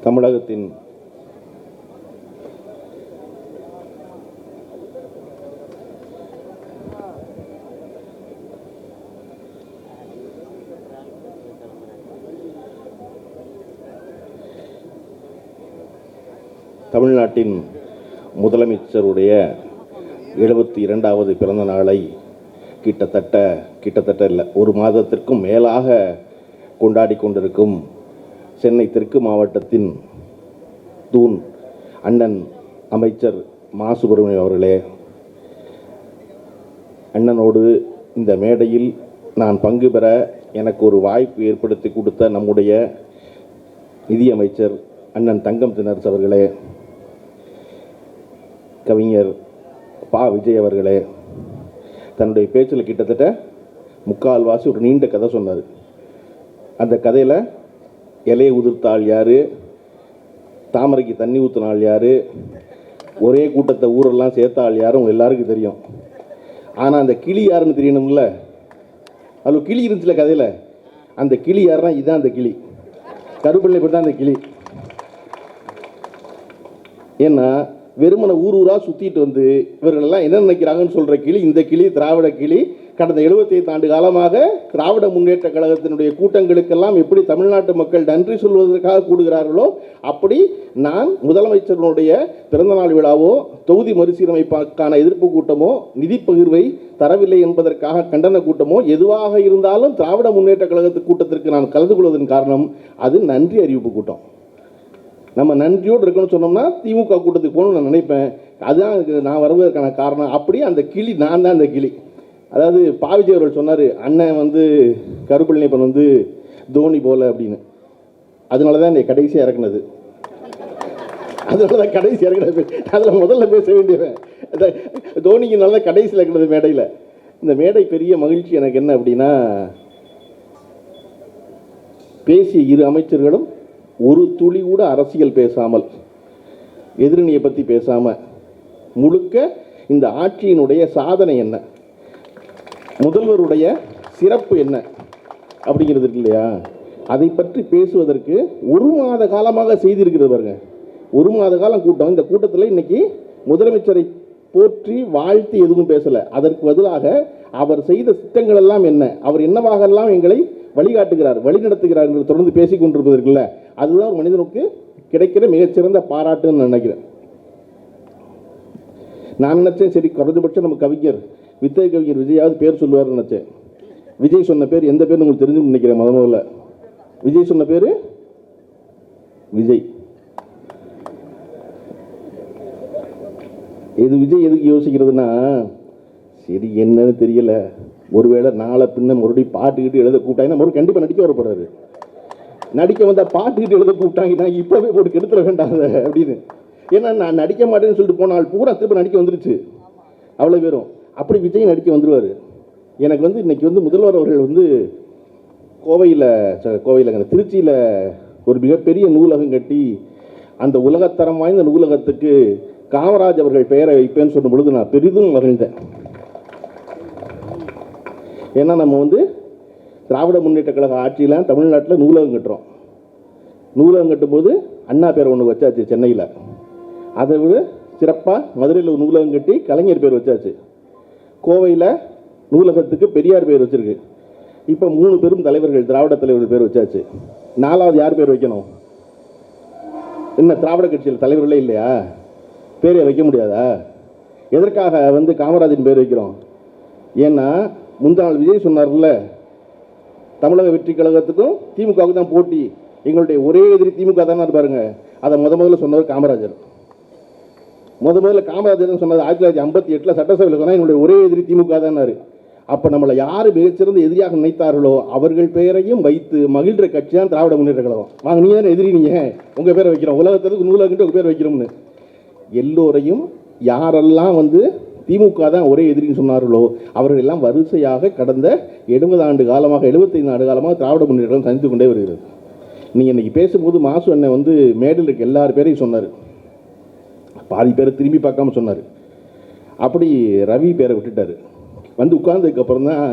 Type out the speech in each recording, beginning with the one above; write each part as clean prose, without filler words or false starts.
தமிழகத்தின் தமிழ்நாட்டின் முதலமைச்சருடைய 72வது பிறந்த நாளை கிட்டத்தட்ட இல்லை, ஒரு மாதத்திற்கும் மேலாக கொண்டாடி கொண்டிருக்கும் சென்னை தெற்கு மாவட்டத்தின் தூண் அண்ணன் அமைச்சர் மா சுப்பிரமணியம் அவர்களே, அண்ணனோடு இந்த மேடையில் நான் பங்கு பெற எனக்கு ஒரு வாய்ப்பு ஏற்படுத்தி கொடுத்த நம்முடைய நிதியமைச்சர் அண்ணன் தங்கம் தினரசு அவர்களே, கவிஞர் பா விஜய் அவர்களே, தன்னுடைய பேச்சில் கிட்டத்தட்ட முக்கால்வாசி ஒரு நீண்ட கதை சொன்னார். அந்த கதையில் இலையை உதிர்த்தாள் யார், தாமரைக்கு தண்ணி ஊற்றினாள் யார், ஒரே கூட்டத்தை ஊரெல்லாம் சேர்த்தாள் யாரும் உங்கள் எல்லாருக்கும் தெரியும். ஆனால் அந்த கிளி யாருன்னு தெரியணும்ல, அதில் கிளி இருந்துச்சுல கதையில், அந்த கிளி யாருன்னா இதுதான் அந்த கிளி, கருப்பிள்ளை தான் அந்த கிளி. ஏன்னா வெறுமனை ஊராக சுற்றிட்டு வந்து இவர்களெல்லாம் என்ன நினைக்கிறாங்கன்னு சொல்கிற கிளி இந்த கிளி, திராவிட கிளி. கடந்த 75 ஆண்டு காலமாக திராவிட முன்னேற்ற கழகத்தினுடைய கூட்டங்களுக்கெல்லாம் எப்படி தமிழ்நாட்டு மக்கள் நன்றி சொல்வதற்காக கூடுகிறார்களோ, அப்படி நான் முதலமைச்சருடைய பிறந்தநாள் விழாவோ, தொகுதி மறுசீரமைப்புக்கான எதிர்ப்பு கூட்டமோ, நிதி பகிர்வை தரவில்லை என்பதற்காக கண்டன கூட்டமோ எதுவாக இருந்தாலும் திராவிட முன்னேற்ற கழகத்து கூட்டத்திற்கு நான் கலந்து கொள்வதன் காரணம் அது நன்றி அறிவிப்பு கூட்டம். நம்ம நன்றியோடு இருக்கணும்னு சொன்னோம்னா திமுக கூட்டத்துக்கு போகணும்னு நான் நினைப்பேன். அதுதான் நான் வருவதற்கான காரணம். அப்படி அந்த கிளி நான் தான் அந்த கிளி. அதாவது பாவிஜய் அவர்கள் சொன்னார், அண்ணன் வந்து கருப்பழனியப்பன் வந்து தோனி போல அப்படின்னு. அதனால தான் என்னை கடைசியாக இறக்குனது. அதனால தான் கடைசி இறக்குனது. அதில் முதல்ல பேச வேண்டியவன் தோனிக்கு நல்லா கடைசியில் இறக்குனது மேடையில். இந்த மேடை பெரிய மகிழ்ச்சி எனக்கு என்ன அப்படின்னா, பேசிய இரு அமைச்சர்களும் ஒரு துளி கூட அரசியல் பேசாமல், எதிரணியை பற்றி பேசாமல், முழுக்க இந்த ஆட்சியினுடைய சாதனை என்ன, முதல்வருடைய சிறப்பு என்ன அப்படிங்கிறது இருக்கு இல்லையா, அதை பற்றி பேசுவதற்கு ஒரு மாத காலமாக செய்திருக்கிறது பாருங்க. ஒரு மாத காலம் கூட்டம். இந்த கூட்டத்தில் இன்னைக்கு முதலமைச்சரை போற்றி வாழ்த்தி எதுவும் பேசலை. அதற்கு பதிலாக அவர் செய்த திட்டங்கள் எல்லாம் என்ன, அவர் என்னவாகலாம் எங்களை வழிகாட்டுகிறார், வழிநடத்துகிறார் என்று தொடர்ந்து பேசிக் கொண்டிருப்பதற்குல்ல, அதுதான் ஒரு மனிதனுக்கு கிடைக்கிற மிகச்சிறந்த பாராட்டுன்னு நினைக்கிறேன். நான் நினைச்சேன், சரி குறைஞ்சபட்சம் நம்ம கவிஞர் வித்தக கவிஞர் விஜயாவது பேர் சொல்லுவார்னு நினைச்சேன். விஜய் சொன்ன பேர் எந்த பேர் உங்களுக்கு தெரிஞ்சுன்னு நினைக்கிறேன். முதல்ல விஜய் சொன்ன பேர் விஜய். இது விஜய் எதுக்கு யோசிக்கிறதுனா, சரி என்னன்னு தெரியல, ஒருவேளை நாளை பின்ன மறுபடியும் பாட்டுக்கிட்டு எழுத கூப்பிட்டாங்கன்னா மறுபடியும் கண்டிப்பாக நடிக்க வர போகிறாரு. நடிக்க வந்தால் பாட்டுக்கிட்டு எழுத கூப்பிட்டாங்கன்னா இப்போவே போட்டு கெடுத்துட வேண்டாம் அப்படின்னு. ஏன்னா நான் நடிக்க மாட்டேன்னு சொல்லிட்டு போனால் பூரா திரும்ப நடிக்க வந்துருச்சு அவ்வளோ பேரும். அப்படி விஜய் நடிக்க வந்துடுவார். எனக்கு வந்து இன்றைக்கி வந்து முதல்வர் அவர்கள் வந்து கோவையில் திருச்சியில் ஒரு மிகப்பெரிய நூலகம் கட்டி அந்த உலகத்தரம் வாய்ந்த நூலகத்துக்கு காமராஜ் அவர்கள் பெயரை வைப்பேன்னு சொன்ன பொழுது நான் பெரிதும் மகிழ்ந்தேன். ஏன்னா நம்ம வந்து திராவிட முன்னேற்ற கழக ஆட்சியில் தமிழ்நாட்டில் நூலகம் கட்டுறோம். நூலகம் கட்டும்போது அண்ணா பேர் ஒன்று வச்சாச்சு சென்னையில். அதை விட சிறப்பாக மதுரையில் ஒரு நூலகம் கட்டி கலைஞர் பேர் வச்சாச்சு. கோவையில் நூலகத்துக்கு பெரியார் பேர் வச்சிருக்கு. இப்போ 3 பெரும் தலைவர்கள் திராவிட தலைவர்கள் பேர் வச்சாச்சு. 4வது யார் பேர் வைக்கணும்? இன்னும் திராவிட கட்சியில் தலைவர்களே இல்லையா? பேரை வைக்க முடியாதா? எதற்காக வந்து காமராஜின் பேர் வைக்கிறோம்? ஏன்னா முந்தாள் விஜய் சொன்னார்ல, தமிழக வெற்றி கழகத்துக்கும் திமுகவுக்கு தான் போட்டி, எங்களுடைய ஒரே எதிரி திமுக தானே பாருங்க. அதை முதல்ல சொன்னவர் காமராஜர். முதல்ல காமராஜர் சொன்னது 1958 சட்டசபையில் சொன்னால் எங்களுடைய ஒரே எதிரி திமுக தானாரு. அப்போ நம்மளை யார் மிகச்சிறந்த எதிரியாக நினைத்தார்களோ அவர்கள் பெயரையும் வைத்து மகிழ்கிற கட்சி தான் திராவிட முன்னேற்ற கழகம். வாங்க, நீங்கள் தானே எதிரி, நீங்கள் உங்கள் பேரை வைக்கிறோம், உலகத்துக்கு நூலகன்ட்டு உங்கள் பேர் வைக்கிறோம்னு. எல்லோரையும் யாரெல்லாம் வந்து திமுக தான் ஒரே எதிரின்னு சொன்னார்களோ அவர்கள் எல்லாம் வரிசையாக கடந்த 70 ஆண்டு காலமாக 75 ஆண்டு காலமாக திராவிட முன்னேற்றம் சந்தித்து கொண்டே வருகிறது. நீங்கள் இன்றைக்கி பேசும்போது மாசு அண்ணன் வந்து மேடையில் இருக்க எல்லார் பேரையும் சொன்னார். பாதி பேரை திரும்பி பார்க்காம சொன்னார். அப்படி ரவி பேரை விட்டுட்டார். வந்து உட்கார்ந்ததுக்கப்புறம் தான்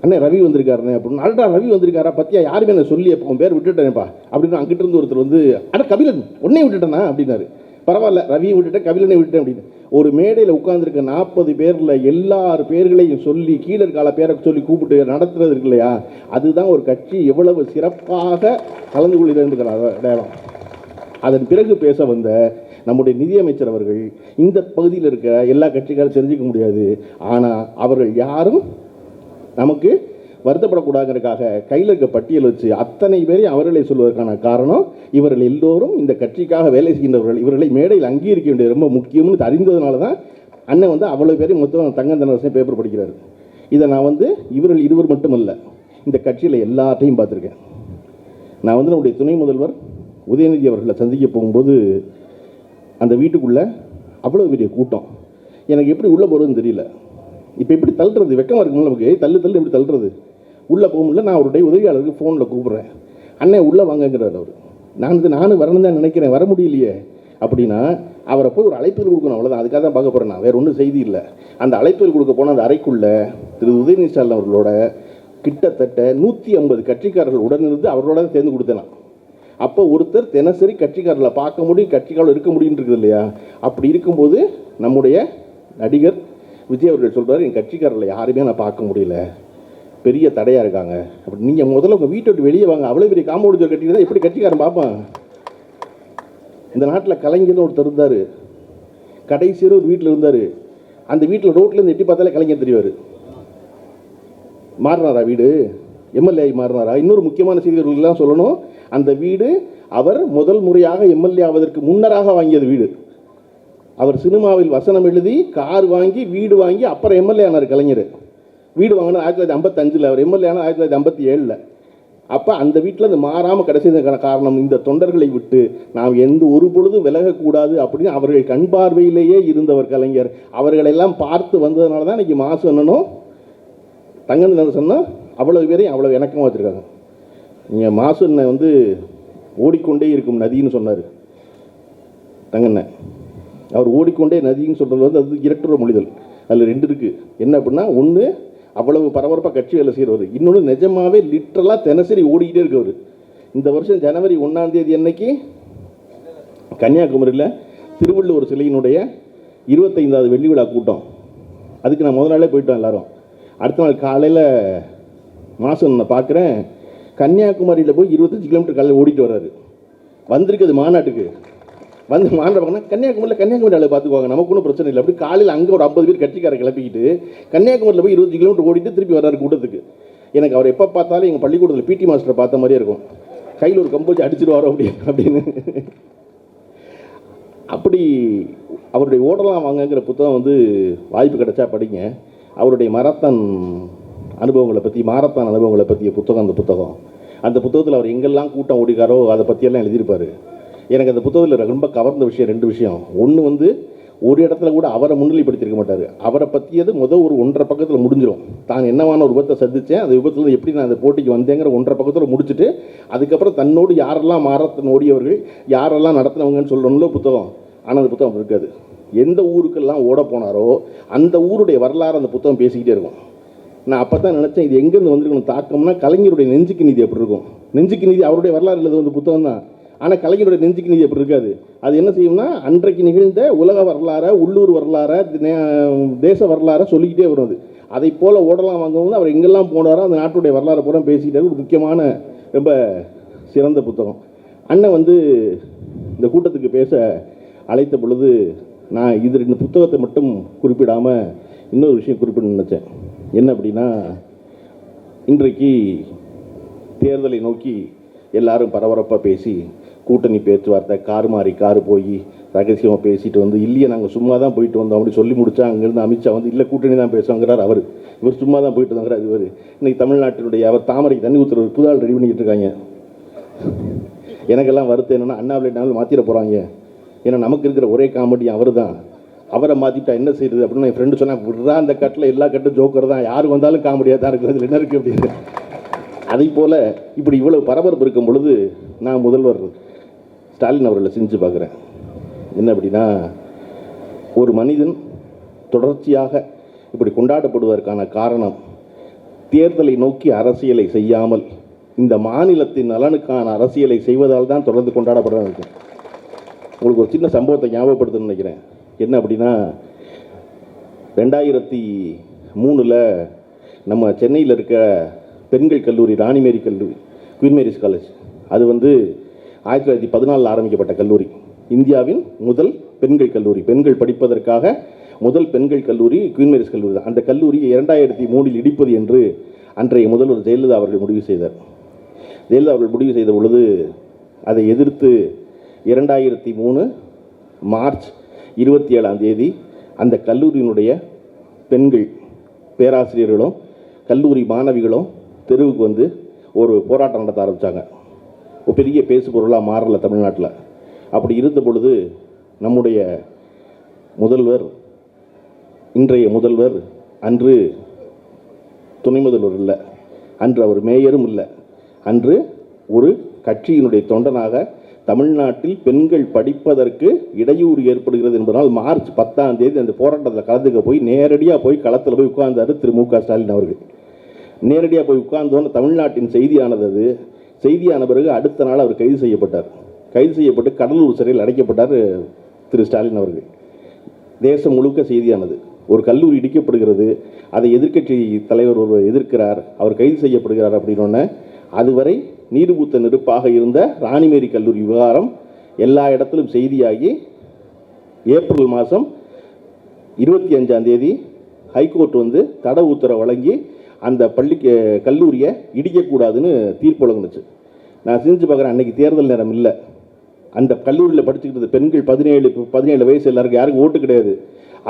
அண்ணே ரவி வந்திருக்காருண்ணே அப்படின்னு. அல்டா ரவி வந்திருக்காரா பத்தியா, யாருமே என்ன சொல்லி அப்போ பேர் விட்டுட்டேனேப்பா அப்படின்னு. அங்கிட்ட இருந்து ஒருத்தர் வந்து அட கபிலன் உடனே விட்டுட்டேனா அப்படின்னாரு. பரவாயில்ல ரவியை விட்டுட்டேன் கபிலனை விட்டுட்டேன் அப்படின்னு. ஒரு மேடையில் உட்காந்துருக்க 40 பேரில் எல்லார் பேர்களையும் சொல்லி கீழே இருக்கால பேரை சொல்லி கூப்பிட்டு நடத்துறது இருக்கு இல்லையா, அதுதான் ஒரு கட்சி எவ்வளவு சிறப்பாக கலந்து கொள்கிறது இடம். அதன் பிறகு பேச வந்த நம்முடைய நிதியமைச்சர் அவர்கள் இந்த பகுதியில் இருக்க எல்லா கட்சிக்காரும் தெரிஞ்சிக்க முடியாது, ஆனால் அவர்கள் யாரும் நமக்கு வருத்தப்படக்கூடாதுங்கிறதுக்காக கையில் இருக்க பட்டியல் வச்சு அத்தனை பேரையும் அவர்களை சொல்வதற்கான காரணம் இவர்கள் எல்லோரும் இந்த கட்சிக்காக வேலை செய்கின்றவர்கள், இவர்களை மேடையில் அங்கீகரிக்க வேண்டியது ரொம்ப முக்கியம்னு அறிந்ததுனால தான் அண்ணன் வந்து அவ்வளோ பேரையும் மொத்தம் தங்கந்தனரசன் பேப்பர் படிக்கிறாரு. இதை நான் வந்து இவர்கள் இருவர் மட்டுமல்ல இந்த கட்சியில் எல்லாத்தையும் பார்த்துருக்கேன். நான் வந்து நம்முடைய துணை முதல்வர் உதயநிதி அவர்களை சந்திக்க போகும்போது அந்த வீட்டுக்குள்ளே அவ்வளோ பெரிய கூட்டம், எனக்கு எப்படி உள்ளே போகிறதுன்னு தெரியல. இப்போ எப்படி தள்ளுறது, வெக்கமாக இருக்கும்போது நமக்கு தள்ளு எப்படி தள்ளுறது, உள்ளே போக முடியல. நான் அவருடைய உதவியாளருக்கு ஃபோனில் கூப்பிட்றேன், அண்ணன் உள்ளே வாங்கங்கிறார் அவர். நானும் வரணும் தான் நினைக்கிறேன், வர முடியலையே அப்படின்னா அவரை போய் ஒரு அழைப்பிதழ் கொடுக்கணும், அவ்வளோதான். அதுக்காக தான் பார்க்க போகிறேன், நான் வேறு ஒன்றும் செய்தி இல்லை. அந்த அழைப்பிதழ் கொடுக்க போனால் அந்த அறைக்குள்ளே திரு உதயநிதி ஸ்டாலின் அவர்களோட கிட்டத்தட்ட 150 கட்சிக்காரர்கள் உடனிருந்து அவர்களோட தான் தேர்ந்து கொடுத்தேன். அப்போ ஒருத்தர் தினசரி கட்சிக்காரர்களை பார்க்க முடியும், கட்சிக்காரர்கள் இருக்க முடியும் இருக்குது இல்லையா. அப்படி இருக்கும்போது நம்முடைய நடிகர் விஜய் அவர்கள் சொல்கிறார், என் கட்சிக்காரர்களை யாருமே நான் பார்க்க முடியல, பெரிய தடையாக இருக்காங்க. அப்படி நீங்கள் முதல்ல உங்கள் வீட்டை விட்டு வெளியே வாங்க, அவ்வளோ பெரிய காம்பவுண்ட் கட்டிட்டு தான் எப்படி கட்சிக்காரன் பார்ப்பான். இந்த நாட்டில் கலைஞர்னு ஒருத்தர் இருந்தார், கடைசியில் ஒரு வீட்டில் இருந்தார். அந்த வீட்டில் ரோட்லேருந்து எட்டி பார்த்தாலே கலைஞர் தெரிவார். மாறினாரா வீடு, எம்எல்ஏ மாறினாரா? இன்னொரு முக்கியமான செய்திகள்லாம் சொல்லணும், அந்த வீடு அவர் முதல் முறையாக எம்எல்ஏ ஆவதற்கு முன்னராக வாங்கியது வீடு. அவர் சினிமாவில் வசனம் எழுதி கார் வாங்கி வீடு வாங்கி அப்புறம் எம்எல்ஏ ஆனார் கலைஞர். வீடு வாங்கினது 1955, அவர் எம்எல்ஏ ஆனால் 1957. அப்போ அந்த வீட்டில் அது மாறாமல் கடைசிக்கான காரணம் இந்த தொண்டர்களை விட்டு நாம் எந்த ஒரு பொழுதும் விலகக்கூடாது அப்படின்னு அவர்கள் கண் பார்வையிலேயே இருந்தவர் கலைஞர். அவர்களெல்லாம் பார்த்து வந்ததுனால தான் இன்றைக்கி மாசு அண்ணனும் தங்கந்தனரசன் சொன்னால் அவ்வளோ பேரையும் அவ்வளோ இணக்கமாக வச்சுருக்காங்க. நீங்கள் மாசு அண்ணன் வந்து ஓடிக்கொண்டே இருக்கும் நதின்னு சொன்னார் தங்கண்ணன். அவர் ஓடிக்கொண்டே நதின்னு சொல்கிறது வந்து அது இரட்டுற மொழிதல். அதில் 2 இருக்குது. என்ன அப்படின்னா, ஒன்று அவ்வளவு பரபரப்பாக கட்சி வேலை செய்கிறவர், இன்னொன்று நிஜமாகவே லிட்ரலாக தினசரி ஓடிக்கிட்டே இருக்கவர். இந்த வருஷம் ஜனவரி 1ஆம் தேதி அன்னைக்கு கன்னியாகுமரியில் திருவள்ளுவர் சிலையினுடைய 25வது வெள்ளி விழா கூட்டம். அதுக்கு நான் முதல் நாளே போயிட்டோம் எல்லாரும். அடுத்த நாள் காலையில் மாதம் நான் பார்க்குறேன், கன்னியாகுமரியில் போய் 25 கிலோமீட்டர் காலையில் ஓடிட்டு வர்றாரு. வந்திருக்குது மாநாட்டுக்கு, வந்து மாநாடு பார்க்கணும் கன்னியாகுமரி ஆளை பார்த்துக்குவாங்க, நமக்கு ஒன்றும் பிரச்சனை இல்லை. அப்படி காலையில் அங்கே ஒரு 50 பேர் கட்சிக்காரை கிளப்பிக்கிட்டு கன்னியாகுமரியில் போய் 25 கிலோமீட்டர் ஓடிட்டு திருப்பி வர்றாரு கூட்டத்துக்கு. எனக்கு அவர் எப்போ பார்த்தாலும் எங்கள் பள்ளிக்கூடத்தில் பிடி மாஸ்டரை பார்த்த மாதிரியே இருக்கும், கையில் ஒரு கம்பு வச்சு அடிச்சிடுவாரோ அப்படின்னு. அப்படி அவருடைய ஓடலாம் வாங்கங்கிற புத்தகம் வந்து வாய்ப்பு கிடைச்சா படிங்க. அவருடைய மாரத்தான் அனுபவங்களை பற்றிய புத்தகம் அந்த புத்தகத்தில் அவர் எங்கெல்லாம் கூட்டம் ஓடிக்காரோ அதை பற்றியெல்லாம் எழுதியிருப்பார். எனக்கு அந்த புத்தகத்தில் ரொம்ப கவர்ந்த விஷயம் 2 விஷயம். ஒன்று வந்து ஒரு இடத்துல கூட அவரை முன்னிலைப்படுத்தியிருக்க மாட்டார். அவரை பற்றியது ஒரு 1.5 பக்கத்தில் முடிஞ்சிடும். தான் என்னவான ஒரு விபத்தை சந்தித்தேன், அந்த விபத்தில் எப்படி நான் அந்த போட்டிக்கு வந்தேங்கிற 1.5 பக்கத்தில் முடிச்சுட்டு அதுக்கப்புறம் தன்னோடு யாரெல்லாம் மாரத்தான் ஓடியவர்கள் யாரெல்லாம் நடத்தினவங்கன்னு சொல்லணும்ல புத்தகம். ஆனால் அந்த புத்தகம் இருக்காது. எந்த ஊருக்கெல்லாம் ஓட போனாரோ அந்த ஊருடைய வரலாறு அந்த புத்தகம் பேசிக்கிட்டே இருக்கும். நான் அப்போ தான் நினச்சேன், இது எங்கேருந்து வந்திருக்கணும் தாக்கம்னா கலைஞருடைய நெஞ்சுக்கு நீதி அப்படி இருக்கும். நெஞ்சுக்கு நீதி அவருடைய வரலாறு எழுது வந்து புத்தகம் தான். ஆனால் கலைஞருடைய நெஞ்சுக்கு நீதி அப்படி இருக்காது. அது என்ன செய்யும்னா அன்றைக்கு நிகழ்ந்த உலக வரலாறை, உள்ளூர் வரலாறை, தேச வரலாறை சொல்லிக்கிட்டே வரும். அது அதை போல் ஓடலாம் வாங்கும்போது அவர் எங்கெல்லாம் போனாரோ அந்த நாட்டுடைய வரலாறு பூரா பேசிக்கிட்டே ஒரு முக்கியமான ரொம்ப சிறந்த புத்தகம். அண்ணன் வந்து இந்த கூட்டத்துக்கு பேச அழைத்த பொழுது நான் இது 2 புத்தகத்தை மட்டும் குறிப்பிடாமல் இன்னொரு விஷயம் குறிப்பிடணும்னு நினச்சேன். என்ன அப்படின்னா, இன்றைக்கு தேர்தலை நோக்கி எல்லாரும் பரபரப்பாக பேசி கூட்டணி பேச்சுவார்த்தை கார் மாறி கார் போய் ரகசியமாக பேசிட்டு வந்து இல்லையே நாங்கள் சும்மா தான் போயிட்டு வந்தோம் அப்படி சொல்லி முடிச்சா அங்கேருந்து அமித்ஷா வந்து இல்லை கூட்டணி தான் பேசுவாங்கிறார். இவர் சும்மா தான் போயிட்டு வந்தாங்கிறார். இவர் இன்றைக்கி தமிழ்நாட்டினுடைய அவர் தாமரைக்கு தண்ணி ஊற்றுற ஒரு புதால் ரெடி பண்ணிக்கிட்டு இருக்காங்க. எனக்கெல்லாம் வருத்தம் என்னென்னா அண்ணாவிலேட்டாலும் மாற்றிட போகிறாங்க. ஏன்னா நமக்கு இருக்கிற ஒரே காமெடி அவர் தான். அவரை மாற்றிட்டா என்ன செய்யுது அப்படின்னு என் ஃப்ரெண்டு சொன்னால், விட்றா அந்த கட்டில் எல்லா கட்டும் ஜோக்கர் தான், யார் வந்தாலும் காமெடியாக தான் இருக்குது, அதில் என்ன இருக்குது அப்படின்னு. அதை போல் இப்படி இவ்வளவு பரபரப்பு இருக்கும் பொழுது நான் முதல்வர் ஸ்டாலின் அவர்களை செஞ்சு பார்க்குறேன். என்ன அப்படின்னா, ஒரு மனிதன் தொடர்ச்சியாக இப்படி கொண்டாடப்படுவதற்கான காரணம் தேர்தலை நோக்கி அரசியலை செய்யாமல் இந்த மாநிலத்தின் நலனுக்கான அரசியலை செய்வதால் தான் தொடர்ந்து கொண்டாடப்படுறது. உங்களுக்கு ஒரு சின்ன சம்பவத்தை ஞாபகப்படுத்தணும்னு நினைக்கிறேன். என்ன அப்படின்னா, 2003 நம்ம சென்னையில் இருக்க பெண்கள் கல்லூரி, ராணிமேரி கல்லூரி, குயின் மேரிஸ் காலேஜ், அது 1914 ஆரம்பிக்கப்பட்ட கல்லூரி. இந்தியாவின் முதல் பெண்கள் கல்லூரி, பெண்கள் படிப்பதற்காக முதல் பெண்கள் கல்லூரி குயின் மேரிஸ் கல்லூரி தான். அந்த கல்லூரியை 2003 இடிப்பது என்று அன்றைய முதல்வர் ஜெயலலிதா அவர்கள் முடிவு செய்தார். ஜெயலலிதா அவர்கள் முடிவு செய்த பொழுது அதை எதிர்த்து 2003 மார்ச் 27 அந்த கல்லூரியினுடைய பெண்கள் பேராசிரியர்களும் கல்லூரி மாணவிகளும் தெருவுக்கு ஒரு போராட்டம் நடத்த ஆரம்பித்தாங்க. ஒரு பெரிய பேசு பொருளாக மாறல தமிழ்நாட்டில். அப்படி இருந்த பொழுது நம்முடைய முதல்வர், இன்றைய முதல்வர், அன்று துணை முதல்வர் இல்லை, அன்று அவர் மேயரும் இல்லை, அன்று ஒரு கட்சியினுடைய தொண்டனாக தமிழ்நாட்டில் பெண்கள் படிப்பதற்கு இடையூறு ஏற்படுகிறது என்பதனால் மார்ச் 10 அந்த போராட்டத்தில் கலந்துக்க போய் நேரடியாக போய் களத்தில் போய் உட்கார்ந்தார் திரு மு க ஸ்டாலின் அவர்கள். நேரடியாக போய் உட்கார்ந்தோன்னு தமிழ்நாட்டின் செய்தியானது. அது செய்தியான பிறகு அடுத்த நாள் அவர் கைது செய்யப்பட்டார். கைது செய்யப்பட்டு கடலூர் சிறையில் அடைக்கப்பட்டார் திரு ஸ்டாலின் அவர்கள். தேசம் முழுக்க செய்தியானது. ஒரு கல்லூரி இடிக்கப்படுகிறது, அதை எதிர்க்கட்சி தலைவர் ஒருவர் எதிர்க்கிறார், அவர் கைது செய்யப்படுகிறார் அப்படின்னோடனே அதுவரை நீர்பூத்த நெருப்பாக இருந்த ராணிமேரி கல்லூரி விவகாரம் எல்லா இடத்திலும் செய்தியாகி ஏப்ரல் மாதம் 25 ஹைகோர்ட் தடை உத்தரவு வழங்கி அந்த கல்லூரியை இடிக்கக்கூடாதுன்னு தீர்ப்பு வழங்குனுச்சு. நான் சிந்திச்சு பார்க்குறேன், அன்றைக்கி தேர்தல் நேரம் இல்லை. அந்த கல்லூரியில் படிச்சுக்கிட்டது பெண்கள் 17 வயசு, எல்லாருக்கும் யாருக்கும் ஓட்டு கிடையாது.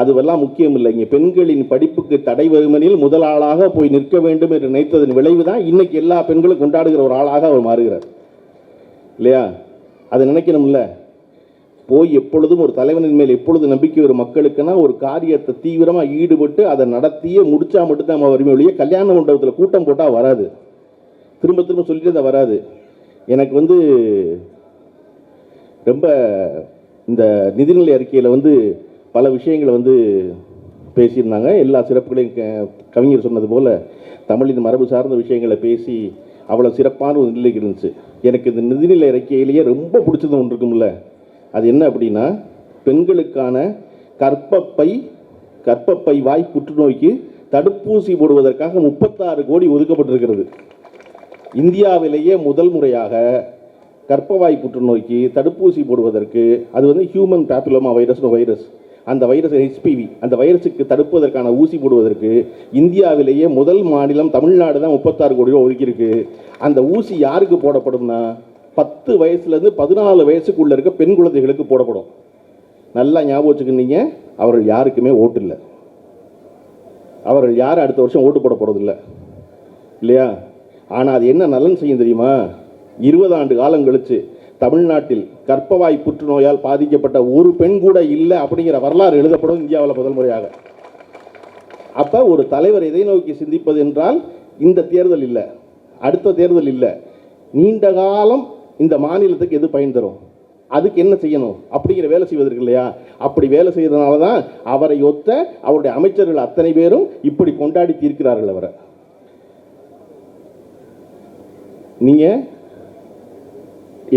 அதுவெல்லாம் முக்கியம் இல்லை. இங்கே பெண்களின் படிப்புக்கு தடை வருமனில் முதல் ஆளாக போய் நிற்க வேண்டும் என்று நினைத்ததன் விளைவு தான் இன்னைக்கு எல்லா பெண்களும் கொண்டாடுகிற ஒரு ஆளாக அவர் மாறுகிறார் இல்லையா? அதை நினைக்கணும்ல. போய் எப்பொழுதும் ஒரு தலைவனின் மேல் எப்பொழுது நம்பிக்கை ஒரு மக்களுக்குன்னா ஒரு காரியத்தை தீவிரமாக ஈடுபட்டு அதை நடத்தியே முடிச்சா மட்டும்தான் நம்ம வறுமை ஒழிய கல்யாண மண்டபத்தில் கூட்டம் போட்டால் வராது. திரும்ப திரும்ப சொல்லிட்டு தான் வராது. எனக்கு ரொம்ப இந்த நிதிநிலை அறிக்கையில் பல விஷயங்களை பேசியிருந்தாங்க. எல்லா சிறப்புகளையும் கவிஞர் சொன்னது போல் தமிழின் மரபு சார்ந்த விஷயங்களை பேசி அவ்வளோ சிறப்பான ஒரு நிலைக்கு இருந்துச்சு. எனக்கு இந்த நிதிநிலை அறிக்கையிலேயே ரொம்ப பிடிச்சது ஒன்று இருக்கும்ல, அது என்ன அப்படின்னா, பெண்களுக்கான கர்ப்பப்பை வாய் புற்றுநோய்க்கு தடுப்பூசி போடுவதற்காக 36 கோடி ஒதுக்கப்பட்டிருக்கிறது. இந்தியாவிலேயே முதல் முறையாக கர்ப்பவாய் புற்றுநோய்க்கு தடுப்பூசி போடுவதற்கு, அது ஹியூமன் பேப்பிலோமா வைரஸ், அந்த வைரஸ் HPV, அந்த வைரஸுக்கு தடுப்பதற்கான ஊசி போடுவதற்கு இந்தியாவிலேயே முதல் மாநிலம் தமிழ்நாடு தான் 36 கோடி ரூபா ஒதுக்கியிருக்கு. அந்த ஊசி யாருக்கு போடப்படும்னா 10 வயசுலேருந்து 14 வயசுக்குள்ளே இருக்க பெண் குழந்தைகளுக்கு போடப்படும். நல்லா ஞாபகம் வச்சுக்கிட்டீங்க, அவர்கள் யாருக்குமே ஓட்டு இல்லை. அவர்கள் யாரும் அடுத்த வருஷம் ஓட்டு போட போகிறதில்லை இல்லையா? ஆனால் அது என்ன நலன் செய்யும் தெரியுமா? 20 ஆண்டு காலம் கழித்து தமிழ்நாட்டில் கர்ப்பவாய் புற்றுநோயால் பாதிக்கப்பட்ட ஒரு பெண் கூட இல்லை அப்படிங்கிற வரலாறு எழுதப்படும் இந்தியாவில் முதல் முறையாக. அப்போ ஒரு தலைவர் எதை நோக்கி சிந்திப்பது என்றால், இந்த தேர்தல் இல்லை, அடுத்த தேர்தல் இல்லை, நீண்ட காலம் இந்த மாநிலத்துக்கு எது பயன் தரும், அதுக்கு என்ன செய்யணும் அப்படிங்கிற வேலை செய்வதற்கு இல்லையா? அப்படி வேலை செய்யறதுனால தான் அவரை ஒத்த அவருடைய அமைச்சர்கள் அத்தனை பேரும் இப்படி கொண்டாடி தீர்க்கிறார்கள் அவரை. நீங்கள்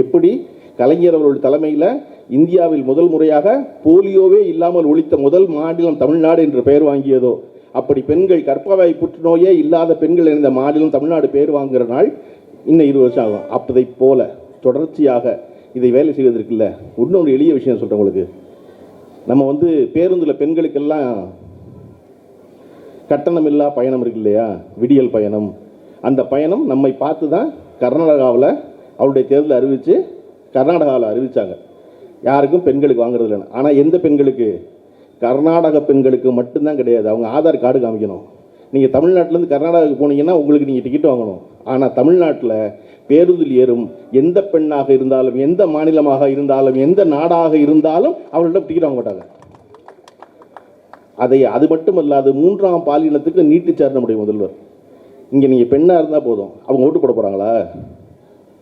எப்படி கலைஞர் அவர்களுடைய தலைமையில் இந்தியாவில் முதல் முறையாக போலியோவே இல்லாமல் ஒழித்த முதல் மாநிலம் தமிழ்நாடு என்று பெயர் வாங்கியதோ, அப்படி பெண்கள் கர்ப்பவாய் புற்றுநோயே இல்லாத பெண்கள் இந்த மாநிலம் தமிழ்நாடு பெயர் வாங்குகிற நாள் இன்னும் 20 வருஷம் ஆகும். அப்பதை போல தொடர்ச்சியாக இதை வேலை செய்வதற்கில்லை. இன்னொரு எளிய விஷயம் சொல்கிறேன் உங்களுக்கு. நம்ம பேருந்தில் பெண்களுக்கெல்லாம் கட்டணமில்லா பயணம் இருக்கு இல்லையா, விடியல் பயணம். அந்த பயணம் நம்மை பார்த்து தான் கர்நாடகாவில் அவருடைய தேர்தலில் அறிவித்து கர்நாடகாவில் அறிவித்தாங்க, யாருக்கும் பெண்களுக்கு வாங்குறது இல்லைன்னு. ஆனால் எந்த பெண்களுக்கு? கர்நாடக பெண்களுக்கு மட்டும்தான் கிடையாது. அவங்க ஆதார் கார்டு காமிக்கணும். நீங்கள் தமிழ்நாட்டிலேருந்து கர்நாடகாவுக்கு போனீங்கன்னா உங்களுக்கு நீங்கள் டிக்கெட் வாங்கணும். ஆனால் தமிழ்நாட்டில் பேருந்தில் ஏறும் எந்த பெண்ணாக இருந்தாலும், எந்த மாநிலமாக இருந்தாலும், எந்த நாடாக இருந்தாலும் அவர்களிடம் டிக்கெட் வாங்க மாட்டாங்க. அது மட்டுமல்லாது 3ஆம் பாலினத்துக்கு நீட்டிச்சார் நம்முடைய முதல்வர். இங்கே நீங்கள் பெண்ணாக இருந்தால் போதும், அவங்க ஓட்டு போட போகிறாங்களா?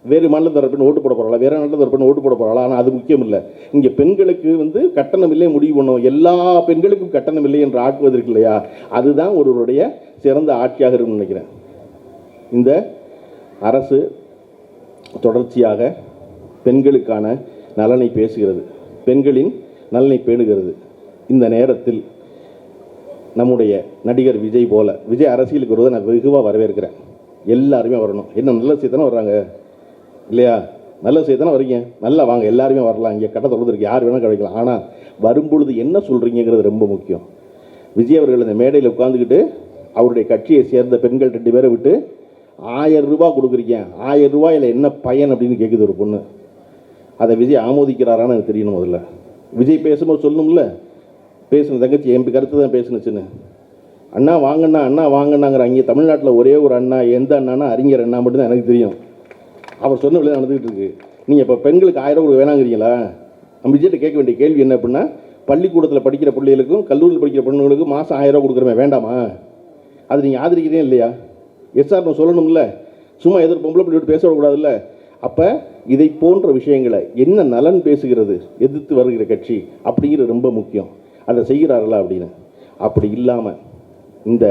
வேறு மாநிலத்தில் வர பெண் ஓட்டு போட போகிறாங்களா? வேறு நாட்டில் வர பெண் ஓட்டு போட போகிறாங்களா? ஆனால் அது முக்கியம் இல்லை. இங்கே பெண்களுக்கு கட்டணம் இல்லை முடிவு பண்ணும். எல்லா பெண்களுக்கும் கட்டணம் இல்லை என்று ஆக்குவதற்கு இல்லையா? அதுதான் ஒருவருடைய சிறந்த ஆட்சியாக இருக்கும்னு நினைக்கிறேன். இந்த அரசு தொடர்ச்சியாக பெண்களுக்கான நலனை பேசுகிறது, பெண்களின் நலனை பேணுகிறது. இந்த நேரத்தில் நம்முடைய நடிகர் விஜய் போல, விஜய் அரசியலுக்கு வருவதை நான் வெகுவாக வரவேற்கிறேன். எல்லாருமே வரணும். என்ன நல்ல செய்தானே வர்றாங்க இல்லையா? நல்ல செய்தானே வரீங்க, நல்லா வாங்க, எல்லாருமே வரலாம். இங்கே கட்ட தொடர்ந்துருக்கு, யார் வேணால் கிடைக்கலாம். ஆனால் வரும்பொழுது என்ன சொல்கிறீங்கிறது ரொம்ப முக்கியம். விஜய் அவர்கள் இந்த மேடையில் உட்காந்துக்கிட்டு அவருடைய கட்சியை சேர்ந்த பெண்கள் 2 பேரை விட்டு 1000 ரூபாய் கொடுக்குறீங்க, 1000 ரூபாயில் என்ன பயன் அப்படின்னு கேட்குது ஒரு பொண்ணு. அதை விஜய் ஆமோதிக்கிறாரான்னு எனக்கு தெரியணும். முதல்ல விஜய் பேசும்போது சொல்லணும்ல, பேசுன தங்கச்சி என் கருத்து தான் பேசுனுச்சுன்னு. அண்ணா வாங்கண்ணா, அண்ணா வாங்கண்ணாங்கிற அங்கே தமிழ்நாட்டில் ஒரே ஒரு அண்ணா, எந்த அண்ணானா அறிஞர் அண்ணா மட்டும்தான் எனக்கு தெரியும். அவர் சொன்ன விலை நடந்துகிட்டு இருக்கு. நீங்கள் இப்போ பெண்களுக்கு 1000 ரூபா வேணாங்கிறீங்களா? நம்ம விஜய்கிட்ட கேட்க வேண்டிய கேள்வி என்ன அப்படின்னா, பள்ளிக்கூடத்தில் படிக்கிற பிள்ளைகளுக்கும் கல்லூரியில் படிக்கிற பொண்ணுங்களுக்கும் மாதம் 1000 ரூபா கொடுக்குறமே வேண்டாமா? அது நீங்கள் ஆதரிக்கிறதே இல்லையா? எஸ்ஆர்னு சொல்லணும்ல, சும்மா எதிர் பொம்பளை பிள்ளை விட்டு பேச விடக்கூடாதுல்ல. அப்போ இதை போன்ற விஷயங்களை என்ன நலன் பேசுகிறது எதிர்த்து வருகிற கட்சி அப்படிங்கிறது ரொம்ப முக்கியம். அதை செய்கிறார்களா அப்படின்னு. அப்படி இல்லாமல் இந்த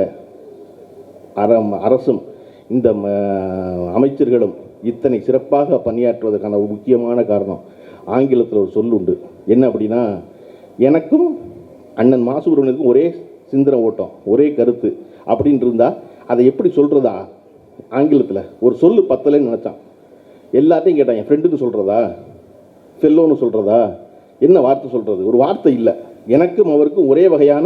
அரசும் இந்த அமைச்சர்களும் இத்தனை சிறப்பாக பணியாற்றுவதற்கான ஒரு முக்கியமான காரணம், ஆங்கிலத்தில் ஒரு சொல் உண்டு. என்ன அப்படின்னா, எனக்கும் அண்ணன் மா சுப்பிரமணியனுக்கும் ஒரே சிந்தனை ஓட்டம், ஒரே கருத்து அப்படின்னு இருந்தால் அதை எப்படி சொல்கிறதா? ஆங்கிலத்தில் ஒரு சொல்லு பத்தலைன்னு நினச்சான். எல்லாத்தையும் கேட்டான், என் ஃப்ரெண்டுன்னு சொல்கிறதா, ஃபெல்லோன்னு சொல்கிறதா, என்ன வார்த்தை சொல்கிறது? ஒரு வார்த்தை இல்லை. எனக்கும் அவருக்கும் ஒரே வகையான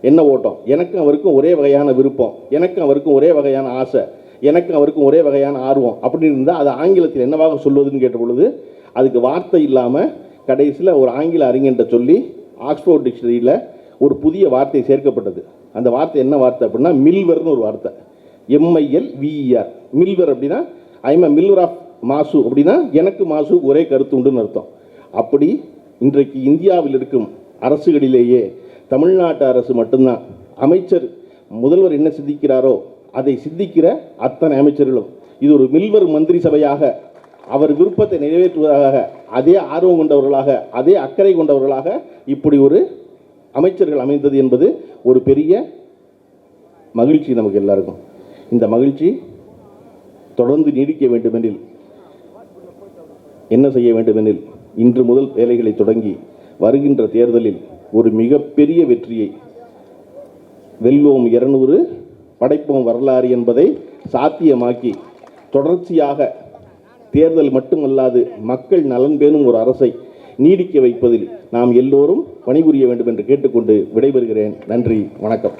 என்ன ஓட்டம், எனக்கும் அவருக்கும் ஒரே வகையான விருப்பம், எனக்கும் அவருக்கும் ஒரே வகையான ஆசை, எனக்கும் அவருக்கும் ஒரே வகையான ஆர்வம் அப்படின்னு இருந்தால் அது ஆங்கிலத்தில் என்னவாக சொல்வதுன்னு கேட்ட பொழுது அதுக்கு வார்த்தை இல்லாமல் கடைசியில் ஒரு ஆங்கில அறிஞர்கிட்ட சொல்லி ஆக்ஸ்போர்ட் டிக்ஷனரியில் ஒரு புதிய வார்த்தை சேர்க்கப்பட்டது. அந்த வார்த்தை என்ன வார்த்தை அப்படின்னா மில்வர்னு ஒரு வார்த்தை, MILVER. மில்வர் அப்படின்னா ஐம் அ மில்வர் ஆஃப் மாசு, அப்படின்னா எனக்கு மாசு ஒரே கருத்து உண்டுன்னு அர்த்தம். அப்படி இன்றைக்கு இந்தியாவில் இருக்கும் அரசுகளிலேயே தமிழ்நாட்டு அரசு மட்டும்தான் அமைச்சர் முதல்வர் என்ன சிந்திக்கிறாரோ அதை சிந்திக்கிற அத்தனை அமைச்சர்களும் இது ஒரு மில்வர் மந்திரி சபையாக அவர் விருப்பத்தை நிறைவேற்றுவதாக அதே ஆர்வம் கொண்டவர்களாக அதே அக்கறை கொண்டவர்களாக இப்படி ஒரு அமைச்சர்கள் அமைந்தது என்பது ஒரு பெரிய மகிழ்ச்சி நமக்கு எல்லாருக்கும். இந்த மகிழ்ச்சி தொடர்ந்து நீடிக்க வேண்டுமெனில் என்ன செய்ய வேண்டுமெனில் இன்று முதல் வேலைகளை தொடங்கி வருகின்ற தேர்தலில் ஒரு மிகப்பெரிய வெற்றியை வெல்வோம் 200 படைப்போம் வரலாறு என்பதை சாத்தியமாக்கி தொடர்ச்சியாக தேர்தல் மட்டுமல்லாது மக்கள் நலன் பேணும் ஒரு அரசை நீடிக்க வைப்பதில் நாம் எல்லோரும் பணிபுரிய வேண்டும் என்று கேட்டுக்கொண்டு விடைபெறுகிறேன். நன்றி, வணக்கம்.